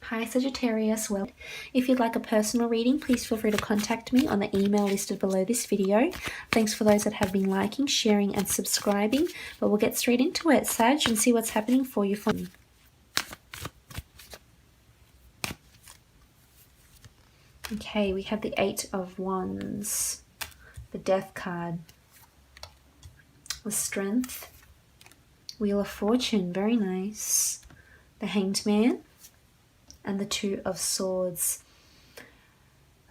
Hi Sagittarius, well, if you'd like a personal reading, please feel free to contact me on the email listed below this video. Thanks for those that have been liking, sharing and subscribing, but we'll get straight into it, Sag, and see what's happening for you. Okay, we have the Eight of Wands, the Death card, the Strength, Wheel of Fortune, very nice, the Hanged Man, and the Two of Swords.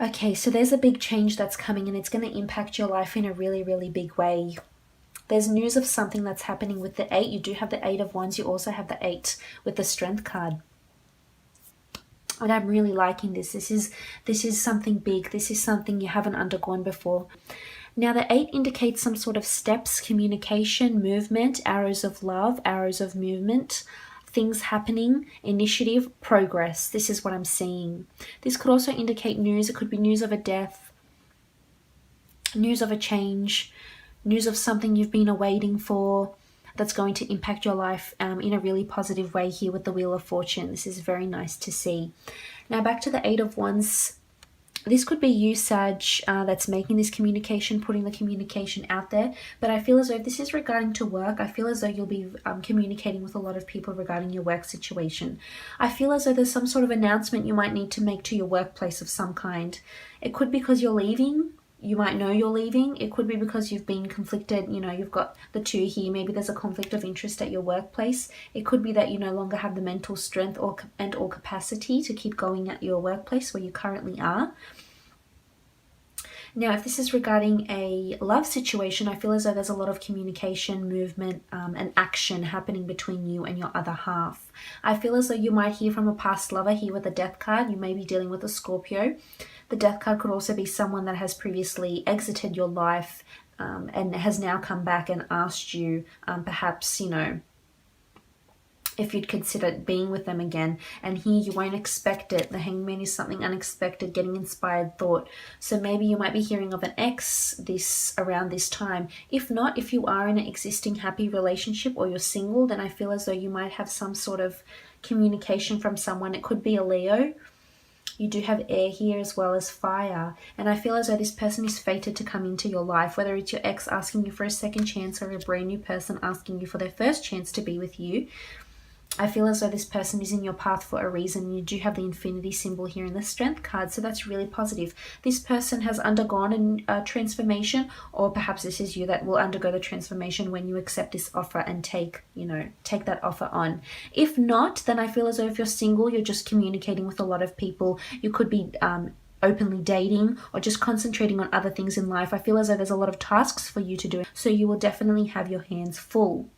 Okay, so there's a big change that's coming and it's going to impact your life in a really, really big way. There's news of something that's happening with the 8. You do have the 8 of Wands. You also have the 8 with the Strength card. And I'm really liking this. This is something big. This is something you haven't undergone before. Now, the 8 indicates some sort of steps, communication, movement, arrows of love, arrows of movement, things happening, initiative, progress. This is what I'm seeing. This could also indicate news. It could be news of a death, news of a change, news of something you've been awaiting for that's going to impact your life in a really positive way here with the Wheel of Fortune. This is very nice to see. Now back to the 8 of Wands. This could be you, Sag, that's making this communication, putting the communication out there. But I feel as though if this is regarding to work, I feel as though you'll be communicating with a lot of people regarding your work situation. I feel as though there's some sort of announcement you might need to make to your workplace of some kind. It could be because you're leaving. You might know you're leaving. It could be because you've been conflicted. You know, you've got the 2 here. Maybe there's a conflict of interest at your workplace. It could be that you no longer have the mental strength or capacity to keep going at your workplace where you currently are. Now, if this is regarding a love situation, I feel as though there's a lot of communication, movement, and action happening between you and your other half. I feel as though you might hear from a past lover here with the Death card. You may be dealing with a Scorpio. The Death card could also be someone that has previously exited your life and has now come back and asked you, perhaps, you know, if you'd consider being with them again. And here you won't expect it. The Hanged Man is something unexpected, getting inspired thought. So maybe you might be hearing of an ex around this time. If not, if you are in an existing happy relationship or you're single, then I feel as though you might have some sort of communication from someone. It could be a Leo. You do have air here as well as fire. And I feel as though this person is fated to come into your life, whether it's your ex asking you for a second chance or a brand new person asking you for their first chance to be with you. I feel as though this person is in your path for a reason. You do have the infinity symbol here in the Strength card, so that's really positive. This person has undergone a transformation, or perhaps this is you that will undergo the transformation when you accept this offer and take that offer on. If not, then I feel as though if you're single, you're just communicating with a lot of people. You could be openly dating or just concentrating on other things in life. I feel as though there's a lot of tasks for you to do, so you will definitely have your hands full.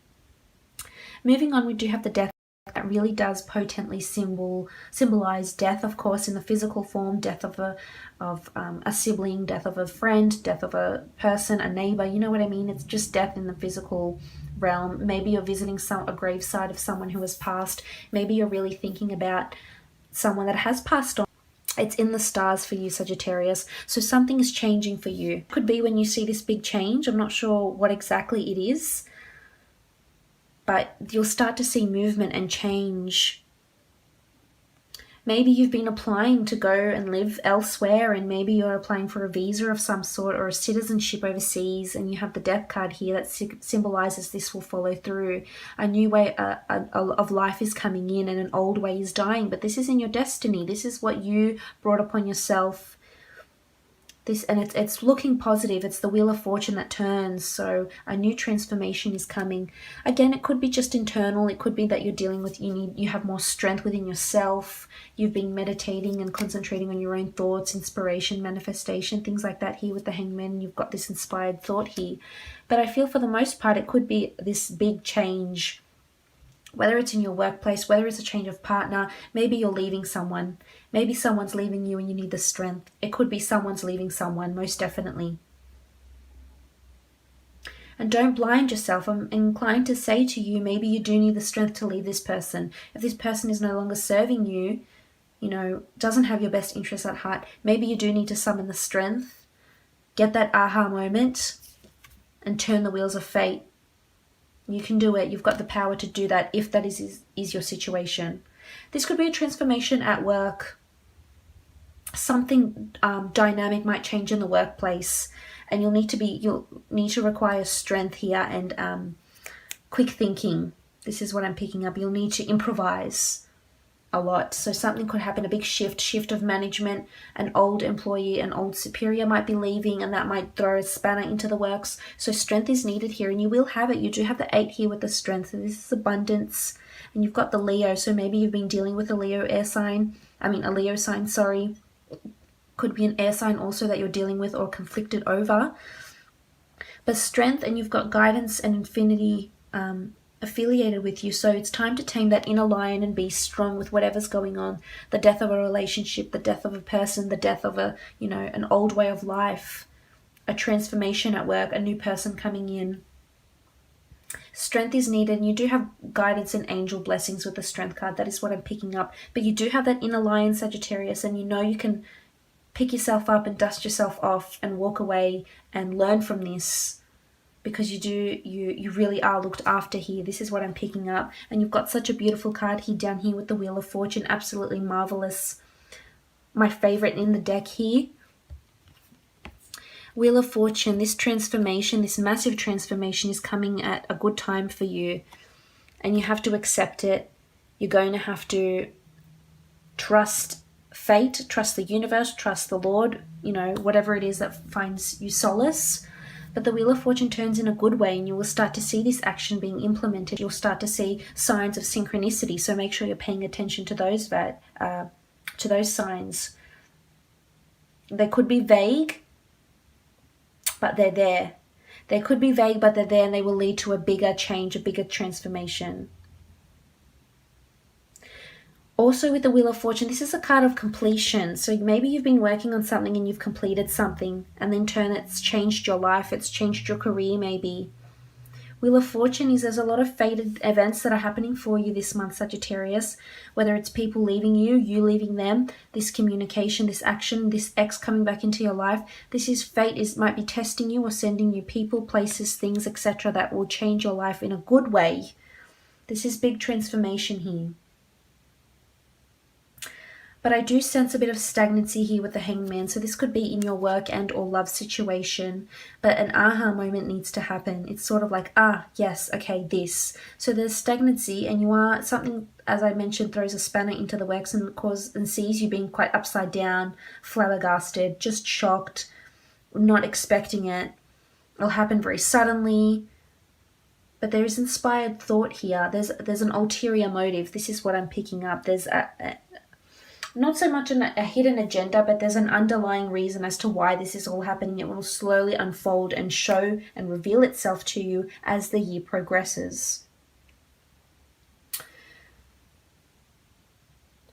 Moving on, we do have the Death. That really does potently symbolize death, of course, in the physical form, death of a sibling, death of a friend, death of a person, a neighbor. You know what I mean? It's just death in the physical realm. Maybe you're visiting a graveside of someone who has passed. Maybe you're really thinking about someone that has passed on. It's in the stars for you, Sagittarius. So something is changing for you. Could be when you see this big change. I'm not sure what exactly it is, but you'll start to see movement and change. Maybe you've been applying to go and live elsewhere, and maybe you're applying for a visa of some sort or a citizenship overseas, and you have the Death card here that symbolizes this will follow through. A new way of life is coming in and an old way is dying, but this is in your destiny. This is what you brought upon yourself. It's looking positive. It's the Wheel of Fortune that turns, so a new transformation is coming. Again, it could be just internal. It could be that you're dealing with, you have more strength within yourself. You've been meditating and concentrating on your own thoughts, inspiration, manifestation, things like that here with the Hanged Man. You've got this inspired thought here. But I feel for the most part, it could be this big change, whether it's in your workplace, whether it's a change of partner. Maybe you're leaving someone. Maybe someone's leaving you and you need the strength. It could be someone's leaving someone, most definitely. And don't blind yourself. I'm inclined to say to you, maybe you do need the strength to leave this person. If this person is no longer serving you, doesn't have your best interests at heart, maybe you do need to summon the strength, get that aha moment, and turn the wheels of fate. You can do it. You've got the power to do that if that is your situation. This could be a transformation at work. Something dynamic might change in the workplace, and you'll need to require strength here and quick thinking. This is what I'm picking up. You'll need to improvise a lot. So something could happen, a big shift of management. An old employee, an old superior might be leaving, and that might throw a spanner into the works. So strength is needed here, and you will have it. You do have the 8 here with the strength. So this is abundance, and you've got the Leo. So maybe you've been dealing with a Leo sign, sorry. Could be an air sign also that you're dealing with or conflicted over. But strength, and you've got guidance and infinity affiliated with you. So it's time to tame that inner lion and be strong with whatever's going on. The death of a relationship, the death of a person, the death of an old way of life, a transformation at work, a new person coming in. Strength is needed, and you do have guidance and angel blessings with the strength card. That is what I'm picking up. But you do have that inner lion, Sagittarius, and you know you can pick yourself up and dust yourself off and walk away and learn from this, because you really are looked after here. This is what I'm picking up. And you've got such a beautiful card here down here with the Wheel of Fortune. Absolutely marvelous. My favorite in the deck here. Wheel of Fortune, this transformation, this massive transformation is coming at a good time for you. And you have to accept it. You're going to have to trust fate, trust the universe, trust the Lord, whatever it is that finds you solace. But the Wheel of Fortune turns in a good way, and you will start to see this action being implemented. You'll start to see signs of synchronicity. So make sure you're paying attention to those signs. They could be vague, but they're there. They could be vague, but they're there, and they will lead to a bigger change, a bigger transformation. Also with the Wheel of Fortune, this is a card of completion. So maybe you've been working on something and you've completed something, and in turn it's changed your life, it's changed your career maybe. Wheel of Fortune is there's a lot of fated events that are happening for you this month, Sagittarius. Whether it's people leaving you, you leaving them, this communication, this action, this ex coming back into your life. This is fate, might be testing you or sending you people, places, things, etc. that will change your life in a good way. This is big transformation here. But I do sense a bit of stagnancy here with the Hangman. So this could be in your work and or love situation. But an aha moment needs to happen. It's sort of like, yes, okay, this. So there's stagnancy, and you are something, as I mentioned, throws a spanner into the works and sees you being quite upside down, flabbergasted, just shocked, not expecting it. It'll happen very suddenly. But there is inspired thought here. There's an ulterior motive. This is what I'm picking up. There's not so much a hidden agenda, but there's an underlying reason as to why this is all happening. It will slowly unfold and show and reveal itself to you as the year progresses.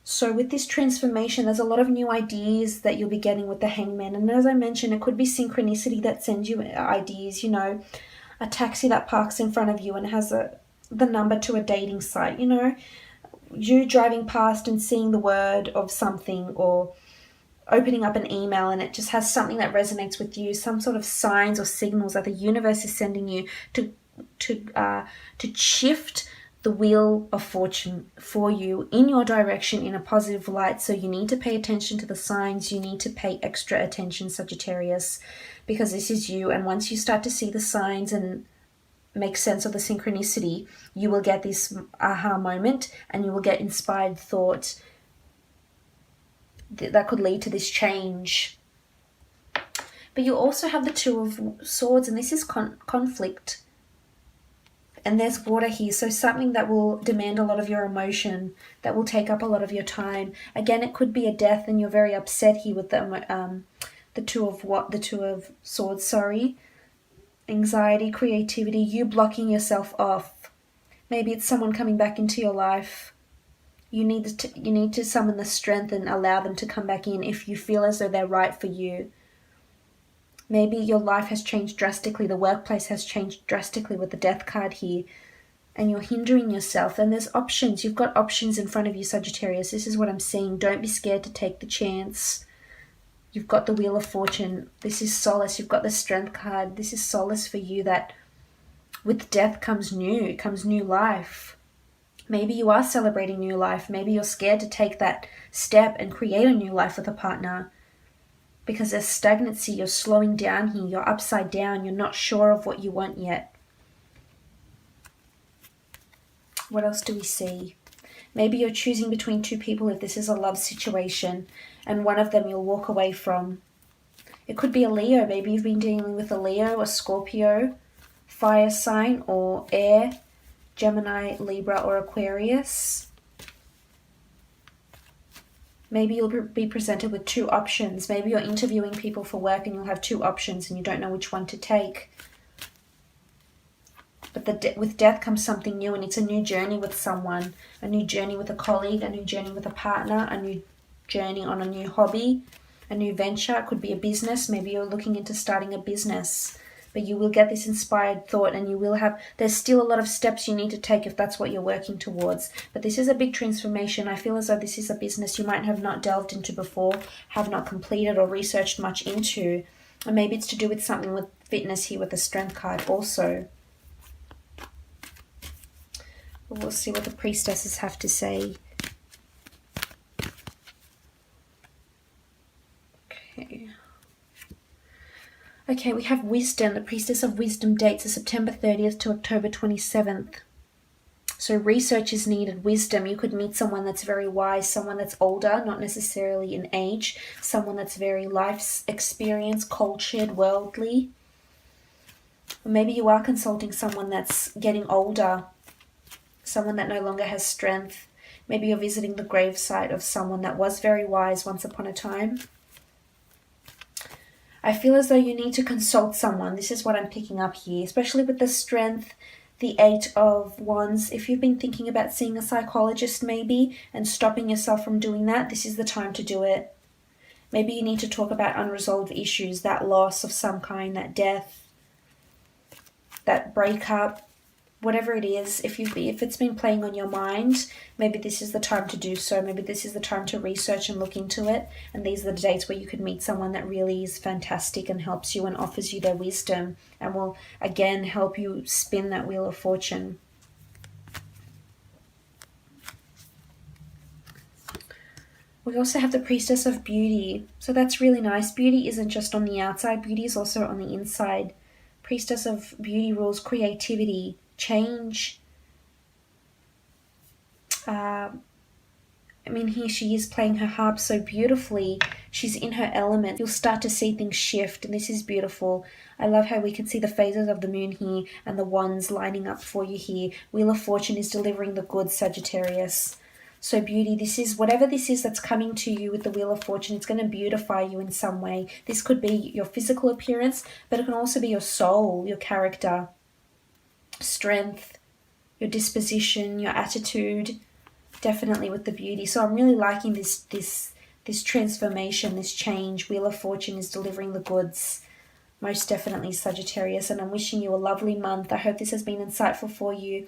So with this transformation, there's a lot of new ideas that you'll be getting with the Hangman. And as I mentioned, it could be synchronicity that sends you ideas, a taxi that parks in front of you and has the number to a dating site, you driving past and seeing the word of something, or opening up an email and it just has something that resonates with you, some sort of signs or signals that the universe is sending you to shift the Wheel of Fortune for you in your direction in a positive light. So you need to pay attention to the signs. You need to pay extra attention, Sagittarius, because this is you. And once you start to see the signs and make sense of the synchronicity, you will get this aha moment, and you will get inspired thought that could lead to this change. But you also have the Two of Swords, and this is conflict. And there's water here, so something that will demand a lot of your emotion, that will take up a lot of your time. Again, it could be a death, and you're very upset here with the Two of Swords, sorry. Anxiety, creativity, you blocking yourself off. Maybe it's someone coming back into your life. You need to summon the strength and allow them to come back in if you feel as though they're right for you. Maybe your life has changed drastically. The workplace has changed drastically with the Death card here, and you're hindering yourself. And there's options. You've got options in front of you, Sagittarius. This is what I'm seeing. Don't be scared to take the chance. You've got the Wheel of Fortune. This is solace. You've got the Strength card. This is solace for you, that with death comes new life. Maybe you are celebrating new life. Maybe you're scared to take that step and create a new life with a partner because there's stagnancy. You're slowing down here. You're upside down. You're not sure of what you want yet. What else do we see? Maybe you're choosing between two people if this is a love situation, and one of them you'll walk away from. It could be a Leo. Maybe you've been dealing with a Leo, a Scorpio, fire sign, or air, Gemini, Libra, or Aquarius. Maybe you'll be presented with two options. Maybe you're interviewing people for work and you'll have two options and you don't know which one to take. But with death comes something new, and it's a new journey with someone, a new journey with a colleague, a new journey with a partner, a new journey on a new hobby, a new venture. It could be a business. Maybe you're looking into starting a business, but you will get this inspired thought, and you will have, there's still a lot of steps you need to take if that's what you're working towards. But this is a big transformation. I feel as though this is a business you might have not delved into before, have not completed or researched much into. And maybe it's to do with something with fitness here with the Strength card also. But we'll see what the priestesses have to say. Okay, we have wisdom. The priestess of wisdom dates are September 30th to October 27th. So research is needed, wisdom. You could meet someone that's very wise, someone that's older, not necessarily in age, someone that's very life experience, cultured, worldly. Or maybe you are consulting someone that's getting older, someone that no longer has strength. Maybe you're visiting the gravesite of someone that was very wise once upon a time. I feel as though you need to consult someone. This is what I'm picking up here, especially with the Strength, the 8 of Wands. If you've been thinking about seeing a psychologist maybe and stopping yourself from doing that, this is the time to do it. Maybe you need to talk about unresolved issues, that loss of some kind, that death, that breakup, whatever it is. If it's been playing on your mind, maybe this is the time to do so. Maybe this is the time to research and look into it. And these are the dates where you could meet someone that really is fantastic and helps you and offers you their wisdom and will again help you spin that wheel of fortune. We also have the priestess of beauty. So that's really nice. Beauty isn't just on the outside. Beauty is also on the inside. Priestess of beauty rules creativity, change. Here she is playing her harp so beautifully. She's in her element. You'll start to see things shift, and this is beautiful. I love how we can see the phases of the moon here and the wands lining up for you here. Wheel of Fortune is delivering the goods, Sagittarius. So beauty, this is whatever this is that's coming to you with the Wheel of Fortune. It's going to beautify you in some way. This could be your physical appearance, but it can also be your soul, your character, strength, your disposition, your attitude. Definitely with the beauty. So I'm really liking this transformation, this change. Wheel of Fortune is delivering the goods. Most definitely, Sagittarius, and I'm wishing you a lovely month. I hope this has been insightful for you.